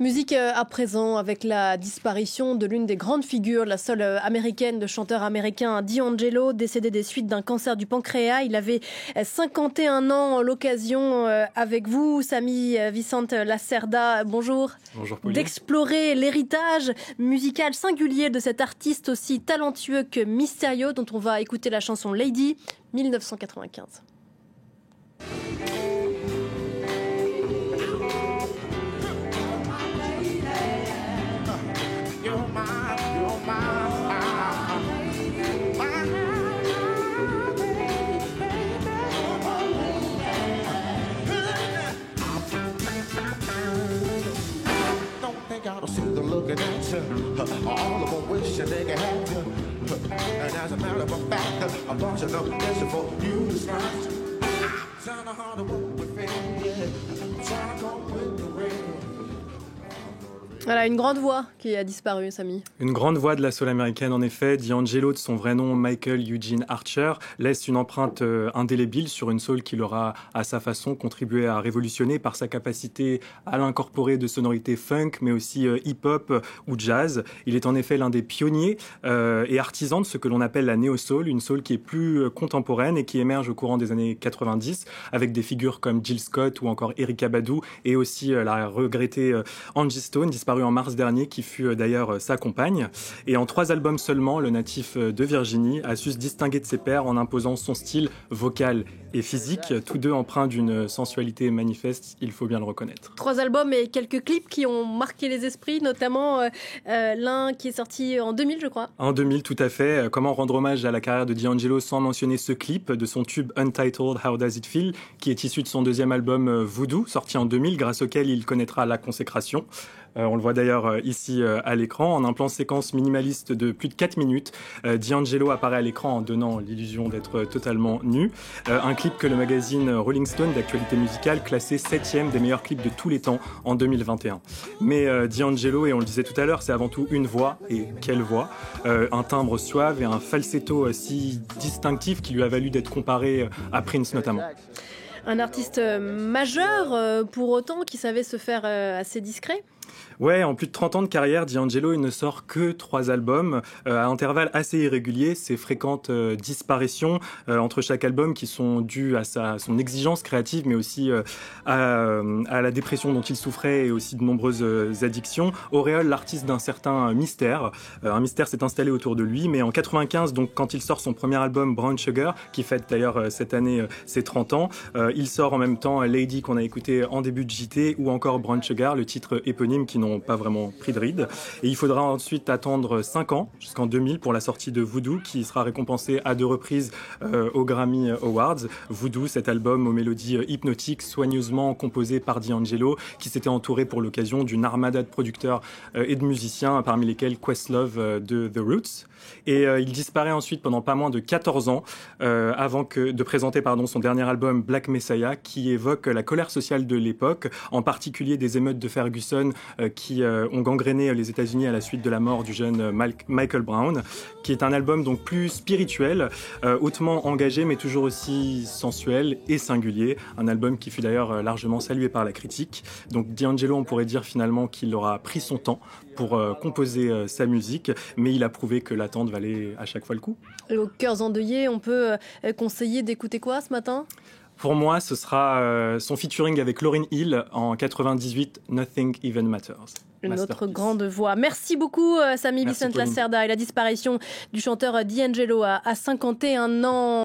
Musique à présent avec la disparition de l'une des grandes figures, la seule américaine, de chanteur américain D'Angelo, décédé des suites d'un cancer du pancréas. Il avait 51 ans. L'occasion avec vous, Samy Vicente Lacerda, bonjour. Bonjour Pauline. D'explorer l'héritage musical singulier de cet artiste aussi talentueux que mystérieux, dont on va écouter la chanson Lady, 1995. Gotta see them looking at you. All of them wishing they could have you. And as a matter of fact, a bunch of them destined for you to scratch. Trying to hard to work with fame, yeah. Trying to cope with the rain. Voilà, une grande voix qui a disparu, Samy. Une grande voix de la soul américaine, en effet. D'Angelo, de son vrai nom, Michael Eugene Archer, laisse une empreinte indélébile sur une soul qui aura, à sa façon, contribué à révolutionner par sa capacité à l'incorporer de sonorités funk, mais aussi hip-hop ou jazz. Il est en effet l'un des pionniers et artisans de ce que l'on appelle la néo-soul, une soul qui est plus contemporaine et qui émerge au courant des années 90, avec des figures comme Jill Scott ou encore Erykah Badu, et aussi la regrettée Angie Stone, disparue en mars dernier, qui fut d'ailleurs sa compagne. Et en 3 albums seulement, le natif de Virginie a su se distinguer de ses pairs en imposant son style vocal et physique, tous deux empreints d'une sensualité manifeste, il faut bien le reconnaître. 3 albums et quelques clips qui ont marqué les esprits, notamment l'un qui est sorti en 2000, je crois. En 2000, tout à fait. Comment rendre hommage à la carrière de D'Angelo sans mentionner ce clip de son tube Untitled How Does It Feel, qui est issu de son 2e album Voodoo, sorti en 2000, grâce auquel il connaîtra la consécration. On le voit d'ailleurs ici à l'écran, en un plan séquence minimaliste de plus de 4 minutes. D'Angelo apparaît à l'écran en donnant l'illusion d'être totalement nu. Un clip que le magazine Rolling Stone d'actualité musicale classait 7e des meilleurs clips de tous les temps en 2021. Mais D'Angelo, et on le disait tout à l'heure, c'est avant tout une voix, et quelle voix, un timbre suave et un falsetto si distinctif qui lui a valu d'être comparé à Prince notamment. Un artiste majeur pour autant, qui savait se faire assez discret. Ouais, en plus de 30 ans de carrière, D'Angelo, il ne sort que 3 albums à intervalles assez irréguliers, ses fréquentes disparitions entre chaque album qui sont dues à son exigence créative, mais aussi à la dépression dont il souffrait et aussi de nombreuses addictions, auréole l'artiste d'un certain mystère. Un mystère s'est installé autour de lui, mais en 95, donc quand il sort son premier album Brown Sugar, qui fête d'ailleurs cette année ses 30 ans, il sort en même temps Lady qu'on a écouté en début de JT, ou encore Brown Sugar, le titre éponyme qui n'ont pas vraiment pris de ride. Et il faudra ensuite attendre 5 ans, jusqu'en 2000, pour la sortie de Voodoo, qui sera récompensé à 2 reprises aux Grammy Awards. Voodoo, cet album aux mélodies hypnotiques, soigneusement composé par D'Angelo, qui s'était entouré pour l'occasion d'une armada de producteurs et de musiciens, parmi lesquels Questlove de The Roots. Et il disparaît ensuite pendant pas moins de 14 ans, avant de présenter son dernier album Black Messiah, qui évoque la colère sociale de l'époque, en particulier des émeutes de Ferguson qui ont gangréné les États-Unis à la suite de la mort du jeune Michael Brown, qui est un album donc plus spirituel, hautement engagé, mais toujours aussi sensuel et singulier. Un album qui fut d'ailleurs largement salué par la critique. Donc D'Angelo, on pourrait dire finalement qu'il aura pris son temps pour composer sa musique, mais il a prouvé que l'attente valait à chaque fois le coup. Et aux cœurs endeuillés, on peut conseiller d'écouter quoi ce matin ? Pour moi, ce sera son featuring avec Lauryn Hill en 98, Nothing Even Matters. Notre grande voix. Merci beaucoup, Samy Vicente Lacerda. Et la disparition du chanteur D'Angelo à 51 ans.